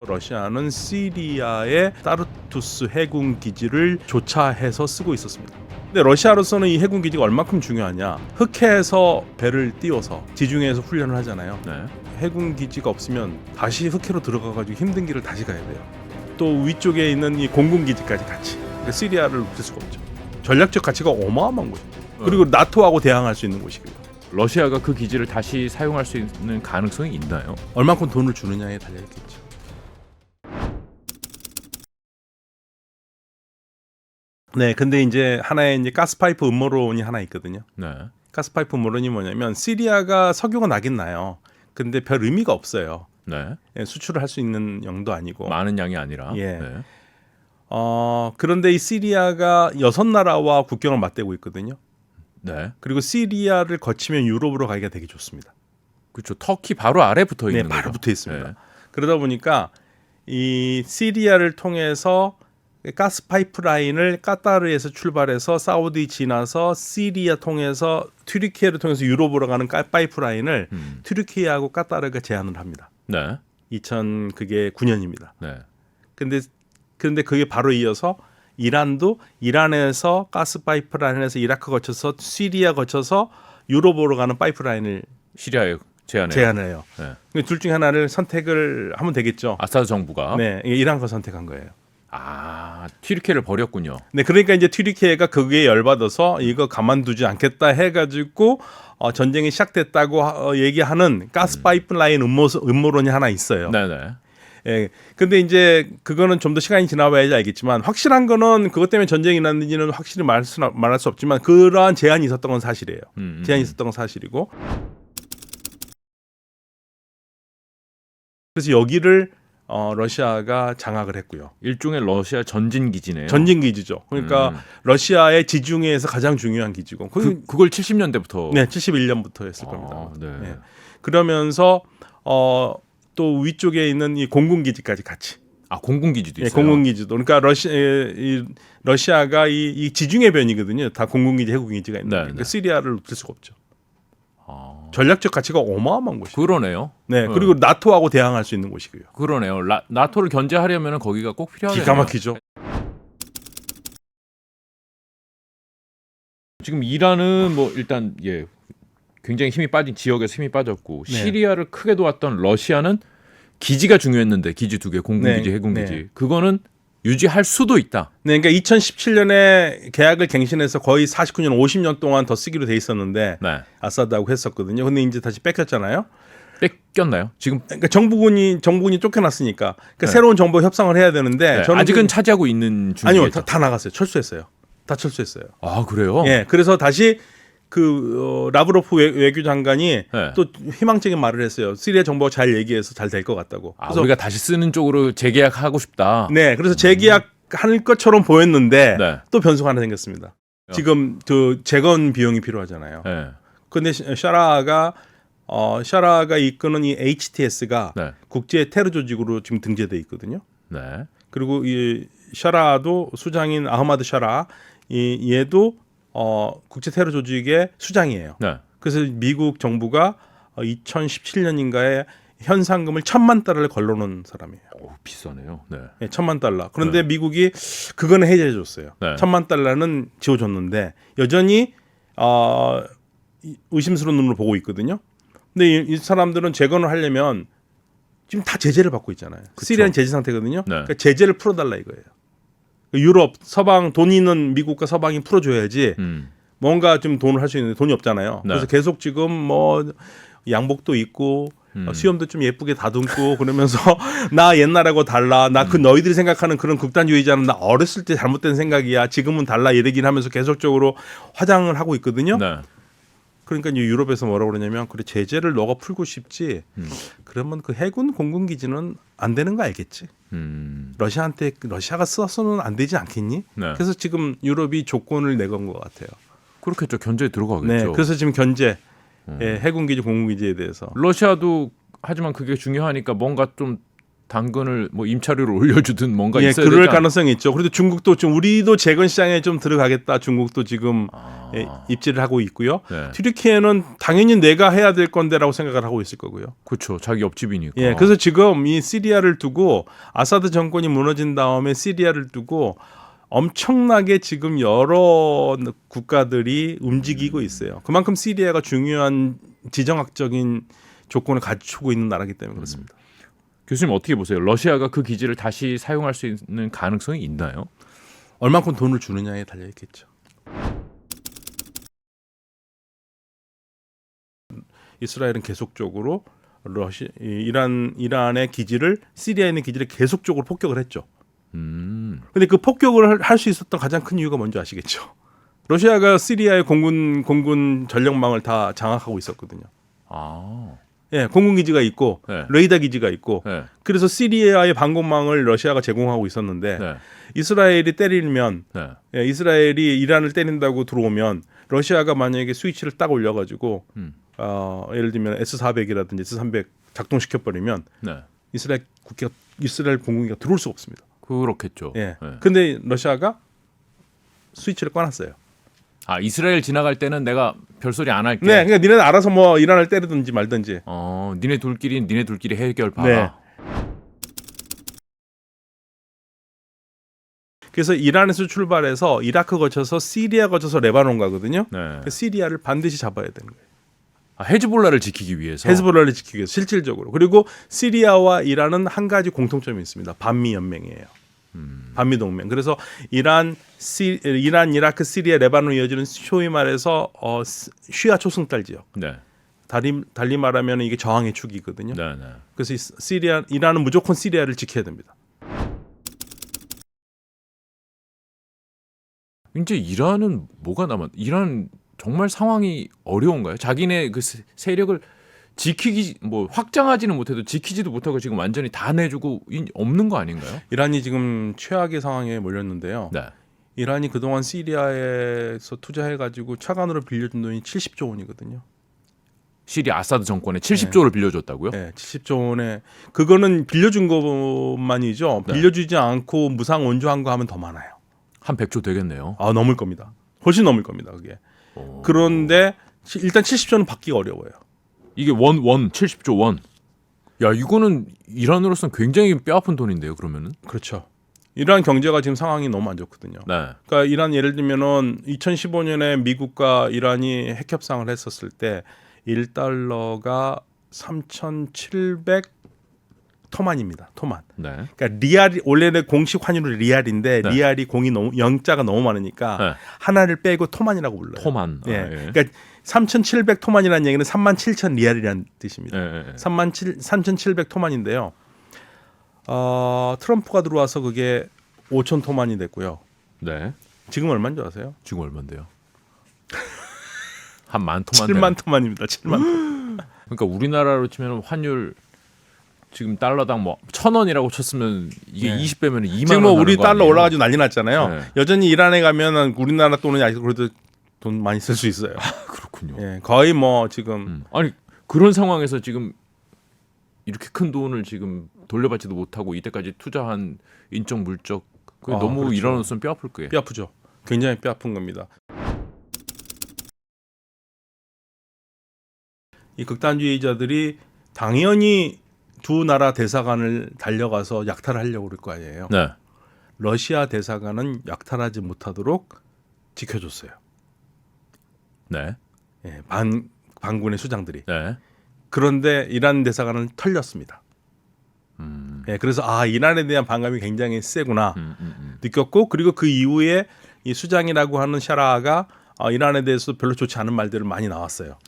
러시아는 시리아의 따르투스 해군 기지를 조차해서 쓰고 있었습니다. 근데 러시아로서는 이 해군 기지가 얼마큼 중요하냐? 흑해에서 배를 띄워서 지중해에서 훈련을 하잖아요. 네. 해군 기지가 없으면 다시 흑해로 들어가가지고 힘든 길을 다시 가야 돼요. 또 위쪽에 있는 이 공군 기지까지 같이. 그러니까 시리아를 놓칠 수가 없죠. 전략적 가치가 어마어마한 곳이죠. 그리고 나토하고 대항할 수 있는 곳이고요. 러시아가 그 기지를 다시 사용할 수 있는 가능성이 있나요? 얼마큼 돈을 주느냐에 달려있겠죠. 네, 근데 이제 하나의 이제 가스파이프 음모론이 하나 있거든요. 네. 가스파이프 음모론이 뭐냐면 시리아가 석유가 나긴 나요. 근데 별 의미가 없어요. 네. 예, 수출을 할 수 있는 영도 아니고. 많은 양이 아니라. 예. 네. 그런데 이 시리아가 6나라와 국경을 맞대고 있거든요. 네. 그리고 시리아를 거치면 유럽으로 가기가 되게 좋습니다. 그렇죠. 터키 바로 아래 붙어 있는 네, 바로 거죠. 붙어 있습니다. 네. 그러다 보니까 이 시리아를 통해서 가스 파이프라인을 까타르에서 출발해서 사우디 지나서 시리아 통해서 튀르키예를 통해서 유럽으로 가는 파이프라인을 튀르키예하고 까타르가 제안을 합니다. 네. 2009년입니다. 네. 근데 그게 바로 이어서 이란도 이란에서 가스 파이프라인에서 이라크 거쳐서 시리아 거쳐서 유럽으로 가는 파이프라인을 시리아에 제안해요. 제안해요. 네. 둘 중에 하나를 선택을 하면 되겠죠. 아사드 정부가. 네, 이란 거 선택한 거예요. 튀르키예를 버렸군요. 네, 그러니까 이제 튀르키예가 거기에 열받아서 이거 가만두지 않겠다 해가지고 전쟁이 시작됐다고 얘기하는 가스 파이프라인 음모론이 하나 있어요. 네네. 예, 근데 이제 그거는 좀 더 시간이 지나봐야지 알겠지만 확실한 거는 그것 때문에 전쟁이 났는지는 확실히 말할 수 없지만 그러한 제한이 있었던 건 사실이에요. 제한이 있었던 건 사실이고. 그래서 여기를 러시아가 장악을 했고요. 일종의 러시아 전진 기지네요. 전진 기지죠. 그러니까 러시아의 지중해에서 가장 중요한 기지고. 그걸 70년대부터. 네, 71년부터 했을 겁니다. 네. 네. 그러면서 또 위쪽에 있는 이 공군 기지까지 같이. 공군 기지도 있어요. 공군 기지도. 그러니까 러시아가 이 지중해 변이거든요. 다 공군 기지, 해군 기지가 있는. 그러니까 시리아를 놓칠 수가 없죠. 전략적 가치가 어마어마한 곳이죠. 그러네요. 네, 그리고 나토하고 대항할 수 있는 곳이고요. 그러네요. 나토를 견제하려면 거기가 꼭 필요하네요. 기가 막히죠. 지금 이란은 뭐 일단 굉장히 힘이 빠진 지역에서 힘이 빠졌고 네. 시리아를 크게 도왔던 러시아는 기지가 중요했는데 기지 2개, 공군 기지, 해군 기지. 그거는 유지할 수도 있다. 네, 그러니까 2017년에 계약을 갱신해서 거의 49년, 50년 동안 더 쓰기로 돼 있었는데 아사드하고 했었거든요. 근데 이제 다시 뺏겼잖아요. 뺏겼나요? 지금 그러니까 정부군이 쫓겨났으니까 그러니까 새로운 정부 협상을 해야 되는데 저는 아직은 차지하고 있는 중이죠. 아니요, 다 나갔어요. 철수했어요. 다 철수했어요. 그래요? 예, 그래서 다시 라브로프 외교장관이 또 희망적인 말을 했어요. 시리아 정부가 잘 얘기해서 잘 될 것 같다고. 그래서 우리가 다시 쓰는 쪽으로 재계약하고 싶다. 네, 그래서 재계약할 것처럼 보였는데 또 변수가 하나 생겼습니다. 지금 재건 비용이 필요하잖아요. 그런데 샤라가 이끄는 이 HTS가 국제 테러 조직으로 지금 등재돼 있거든요. 그리고 이 샤라도 수장인 아흐마드 샤라 얘도 국제 테러 조직의 수장이에요. 그래서 미국 정부가 2017년인가에 현상금을 $10,000,000를 걸러놓은 사람이에요. 비싸네요. 네, $10,000,000. 그런데 미국이 그거는 해제해줬어요. $10,000,000는 지워줬는데 여전히 의심스러운 눈으로 보고 있거든요. 근데 이 사람들은 재건을 하려면 지금 다 제재를 받고 있잖아요. 시리아는 제재 상태거든요. 그러니까 제재를 풀어달라 이거예요. 유럽, 서방 돈 있는 미국과 서방이 풀어줘야지 뭔가 좀 돈을 할 수 있는데 돈이 없잖아요. 그래서 계속 지금 뭐 양복도 입고 수염도 좀 예쁘게 다듬고 그러면서 나 옛날하고 달라. 나 너희들이 생각하는 그런 극단주의자는 나 어렸을 때 잘못된 생각이야. 지금은 달라 이러긴 하면서 계속적으로 화장을 하고 있거든요. 그러니까 유럽에서 뭐라고 그러냐면 그래 제재를 너가 풀고 싶지. 그러면 그 해군 공군 기지는 안 되는 거 알겠지. 러시아가 써서는 안 되지 않겠니? 그래서 지금 유럽이 조건을 내건 것 같아요. 그렇겠죠. 견제에 들어가겠죠. 네, 그래서 지금 견제 해군 기지, 공군 기지에 대해서 러시아도 하지만 그게 중요하니까 뭔가 좀 당근을 뭐 임차료를 올려주든 뭔가 예, 있어야 그럴 되지 가능성이 있죠. 그래도 중국도 좀 우리도 재건 시장에 좀 들어가겠다. 중국도 지금 예, 입지를 하고 있고요. 네. 튀르키예는 당연히 내가 해야 될 건데라고 생각을 하고 있을 거고요. 그렇죠. 자기 옆집이니까. 예, 그래서 지금 이 시리아를 두고 아사드 정권이 무너진 다음에 시리아를 두고 엄청나게 지금 여러 국가들이 움직이고 있어요. 그만큼 시리아가 중요한 지정학적인 조건을 갖추고 있는 나라이기 때문에 그렇습니다. 교수님 어떻게 보세요? 러시아가 그 기지를 다시 사용할 수 있는 가능성이 있나요? 얼만큼 돈을 주느냐에 달려 있겠죠. 이스라엘은 계속적으로 이란의 기지를 시리아에 있는 기지를 계속적으로 폭격을 했죠. 근데 그 폭격을 할 수 있었던 가장 큰 이유가 뭔지 아시겠죠? 러시아가 시리아의 공군 전력망을 다 장악하고 있었거든요. 아, 예, 공군 기지가 있고 네. 레이더 기지가 있고 네. 그래서 시리아의 방공망을 러시아가 제공하고 있었는데 네. 이스라엘이 때리면 네. 예, 이스라엘이 이란을 때린다고 들어오면 러시아가 만약에 스위치를 딱 올려가지고 예를 들면 S-400이라든지 S-300 작동시켜 버리면 네. 이스라엘 공군기가 들어올 수가 없습니다. 그렇겠죠. 예. 네. 근데 러시아가 스위치를 꺼놨어요. 아, 이스라엘 지나갈 때는 내가 별소리 안 할게. 네, 그러니까 니네는 알아서 뭐 이란을 때리든지 말든지. 니네 둘끼리 해결 봐라. 네. 그래서 이란에서 출발해서 이라크 거쳐서 시리아 거쳐서 레바논 가거든요. 네. 시리아를 반드시 잡아야 되는 거예요. 아, 헤즈볼라를 지키기 위해서. 헤즈볼라를 지키기 위해서 실질적으로. 그리고 시리아와 이란은 한 가지 공통점이 있습니다. 반미 연맹이에요. 반미 동맹. 그래서 이란, 이라크, 시리아, 레바논 이어지는 소위 말해서 시아 초승달 지역. 네. 달리 말하면 이게 저항의 축이거든요. 네, 네. 그래서 이란은 무조건 시리아를 지켜야 됩니다. 이제 이란은 뭐가 남았? 이란 정말 상황이 어려운가요? 자기네 그 세력을 확장하지는 못해도 지키지도 못하고 지금 완전히 다 내주고 없는 거 아닌가요? 이란이 지금 최악의 상황에 몰렸는데요. 네. 이란이 그동안 시리아에서 투자해가지고 차관으로 빌려준 돈이 70조 원이거든요. 시리아 아사드 정권에 70조를 빌려줬다고요? 네, 70조 원에 그거는 빌려준 것만이죠. 네. 빌려주지 않고 무상 원조한 거 하면 더 많아요. 한 100조 되겠네요. 아, 넘을 겁니다. 훨씬 넘을 겁니다. 그게. 그런데 일단 70조는 받기가 어려워요. 이게 원 70조 원. 야, 이거는 이란으로서는 굉장히 뼈아픈 돈인데요. 그러면은. 그렇죠. 이란 경제가 지금 상황이 너무 안 좋거든요. 네. 그러니까 이란 예를 들면은 2015년에 미국과 이란이 핵 협상을 했었을 때 1달러가 3,700 토만입니다. 토만. 네. 그러니까 리알이 원래는 공식 환율은 리알인데 네. 리알이 영자가 너무 많으니까 네. 하나를 빼고 토만이라고 불러요. 토만. 예. 예. 그러니까 3,700 토만이라는 얘기는 37,000 리알이라는 뜻입니다. 예. 3,700 토만인데요. 트럼프가 들어와서 그게 5,000 토만이 됐고요. 네. 지금 얼마인 줄 아세요? 지금 얼마인데요? 한 만 토만. 7만 토만입니다. 7만 토만. 그러니까 우리나라로 치면 환율 지금 달러당 뭐 1,000원이라고 쳤으면 이게 네. 20배면 2만 원. 지금 뭐 우리 달러 아니에요? 올라가지고 난리 났잖아요. 네. 여전히 이란에 가면 우리나라 돈은 아직 그래도 돈 많이 쓸 수 있어요. 그렇군요. 예, 거의 뭐 지금 아니 그런 상황에서 지금 이렇게 큰 돈을 지금 돌려받지도 못하고 이때까지 투자한 인적 물적 그게 너무 그렇죠. 이란으로서는 뼈 아플 거예요. 뼈 아프죠. 굉장히 뼈 아픈 겁니다. 이 극단주의자들이 당연히 두 나라 대사관을 달려가서 약탈하려고 그럴 거 아니에요. 네. 러시아 대사관은 약탈하지 못하도록 지켜줬어요. 네. 예, 반군의 수장들이. 네. 그런데 이란 대사관은 털렸습니다. 예, 그래서 이란에 대한 반감이 굉장히 세구나 느꼈고 그리고 그 이후에 이 수장이라고 하는 샤라가 이란에 대해서 별로 좋지 않은 말들을 많이 나왔어요.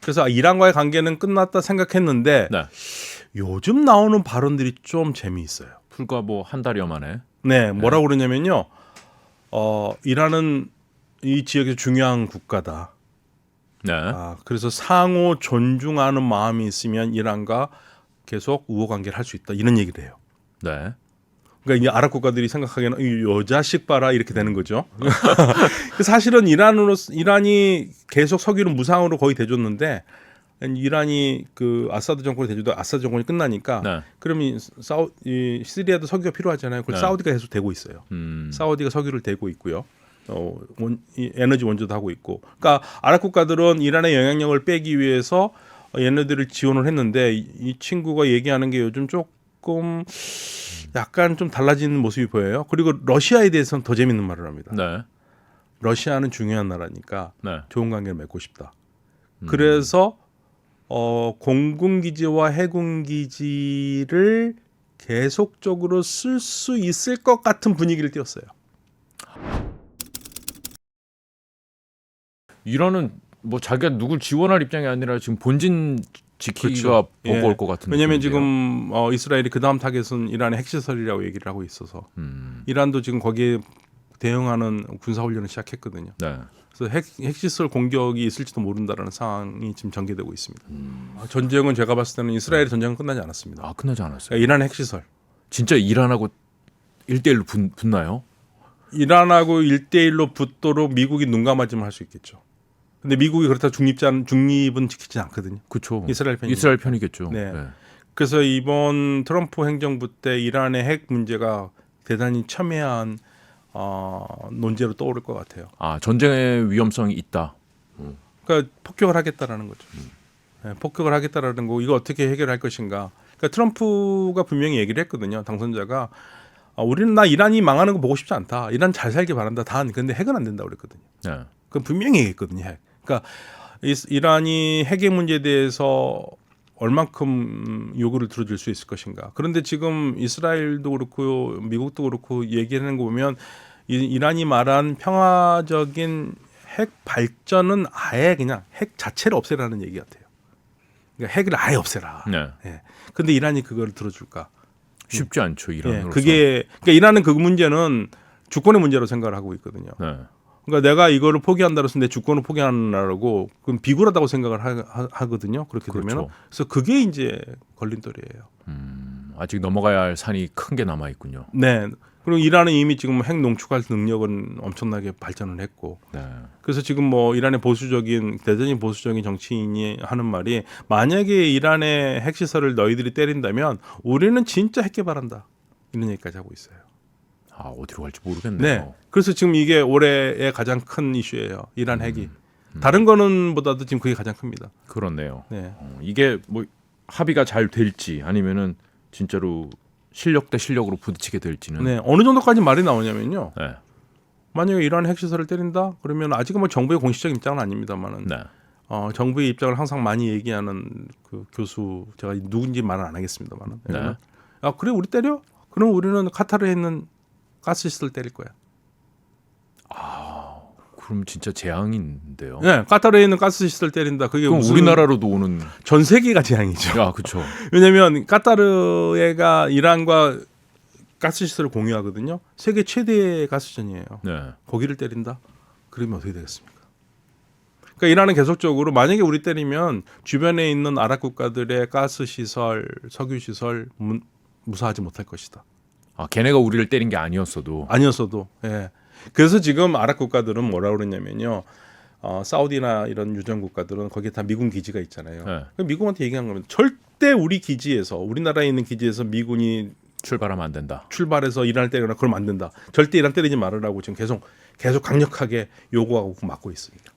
그래서 이란과의 관계는 끝났다 생각했는데 네. 요즘 나오는 발언들이 좀 재미있어요. 불과 뭐 한 달여 만에. 네, 뭐라고 그러냐면요. 이란은 이 지역에서 중요한 국가다. 네. 그래서 상호 존중하는 마음이 있으면 이란과 계속 우호 관계를 할 수 있다. 이런 얘기를 해요. 네. 그러니까 이제 아랍 국가들이 생각하기에는 이 여자식 봐라 이렇게 되는 거죠. 사실은 이란이 계속 석유를 무상으로 거의 대줬는데 이란이 그 아사드 정권이 되지도 아사드 정권이 끝나니까 네. 그러면 이 시리아도 석유가 필요하잖아요. 그걸 네. 사우디가 계속 대고 있어요. 사우디가 석유를 대고 있고요. 이 에너지 원조도 하고 있고. 그러니까 아랍 국가들은 이란의 영향력을 빼기 위해서 얘네들을 지원을 했는데 이 친구가 얘기하는 게 요즘 조금 약간 좀 달라지는 모습이 보여요. 그리고 러시아에 대해서는 더 재밌는 말을 합니다. 네. 러시아는 중요한 나라니까 네. 좋은 관계를 맺고 싶다. 그래서 공군기지와 해군기지를 계속적으로 쓸 수 있을 것 같은 분위기를 띄웠어요. 이란은 뭐 자기가 누굴 지원할 입장이 아니라 지금 본진 지키기가 그렇죠. 버거울 예. 것 같은 왜냐하면 느낌인데요. 지금 이스라엘이 그 다음 타겟은 이란의 핵시설이라고 얘기를 하고 있어서 이란도 지금 거기에 대응하는 군사훈련을 시작했거든요. 네. 그래서 핵시설 공격이 있을지도 모른다라는 상황이 지금 전개되고 있습니다. 전쟁은 제가 봤을 때는 이스라엘 전쟁은 끝나지 않았습니다. 아 끝나지 않았어요. 그러니까 이란 핵시설. 진짜 이란하고 1대1로 붙나요? 이란하고 1대1로 붙도록 미국이 눈 감아주면 할 수 있겠죠. 근데 미국이 그렇다 중립은 지키지 않거든요. 그렇죠. 이스라엘 편이. 이스라엘 편이겠죠. 네. 그래서 이번 트럼프 행정부 때 이란의 핵 문제가 대단히 첨예한 논제로 떠오를 것 같아요. 아 전쟁의 위험성이 있다. 그러니까 폭격을 하겠다라는 거죠. 네, 폭격을 하겠다라는 거 이거 어떻게 해결할 것인가. 그러니까 트럼프가 분명히 얘기를 했거든요. 당선자가 우리는 나 이란이 망하는 거 보고 싶지 않다. 이란 잘 살길 바란다. 단 근데 핵은 안 된다 그랬거든요. 네. 그건 분명히 얘기했거든요. 핵. 그러니까 이란이 핵의 문제에 대해서 얼만큼 요구를 들어줄 수 있을 것인가. 그런데 지금 이스라엘도 그렇고 미국도 그렇고 얘기하는 거 보면 이란이 말한 평화적인 핵 발전은 아예 그냥 핵 자체를 없애라는 얘기 같아요. 그러니까 핵을 아예 없애라. 네. 예. 근데 이란이 그걸 들어줄까? 쉽지 않죠 예. 이란으로서. 그러니까 이란은 그 문제는 주권의 문제로 생각을 하고 있거든요. 네. 그러니까 내가 이거를 포기한다고 해서 내 주권을 포기하느라고 그럼 비굴하다고 생각을 하거든요. 그렇게 그렇죠. 되면 그래서 그게 이제 걸림돌이에요. 아직 넘어가야 할 산이 큰 게 남아 있군요. 네. 그리고 이란은 이미 지금 핵 농축할 능력은 엄청나게 발전을 했고, 네. 그래서 지금 뭐 이란의 대단히 보수적인 정치인이 하는 말이 만약에 이란의 핵시설을 너희들이 때린다면 우리는 진짜 핵 개발한다 이런 얘기까지 하고 있어요. 아 어디로 갈지 모르겠네요. 네. 그래서 지금 이게 올해의 가장 큰 이슈예요. 이란 핵이. 다른 거는 보다도 지금 그게 가장 큽니다. 그렇네요. 네. 이게 뭐 합의가 잘 될지 아니면은 진짜로 실력 대 실력으로 부딪히게 될지는. 네. 어느 정도까지 말이 나오냐면요. 네. 만약에 이란 핵시설을 때린다? 그러면 아직은 뭐 정부의 공식적인 입장은 아닙니다만은 네. 정부의 입장을 항상 많이 얘기하는 그 교수 제가 누군지 말은 안 하겠습니다만은. 네. 그래 우리 때려? 그럼 우리는 카타르에 있는 가스시설 때릴 거야. 그럼 진짜 재앙인데요. 네, 카타르에 있는 가스시설 때린다. 그게 그럼 무슨 우리나라로도 오는. 전 세계가 재앙이죠. 야, 그렇죠. 왜냐하면 카타르가 이란과 가스시설을 공유하거든요. 세계 최대의 가스전이에요. 네. 거기를 때린다? 그러면 어떻게 되겠습니까? 그러니까 이란은 계속적으로 만약에 우리 때리면 주변에 있는 아랍 국가들의 가스시설, 석유시설 무사하지 못할 것이다. 아, 걔네가 우리를 때린 게 아니었어도. 아니었어도. 예. 그래서 지금 아랍 국가들은 뭐라고 그러냐면요. 사우디나 이런 유전 국가들은 거기에 다 미군 기지가 있잖아요. 네. 미국한테 얘기한 겁니다. 절대 우리 기지에서 우리나라에 있는 기지에서 미군이 출발하면 안 된다. 출발해서 이란을 때리거나 그러면 안 된다. 절대 이란 때리지 말으라고 지금 계속 강력하게 요구하고 막고 있습니다.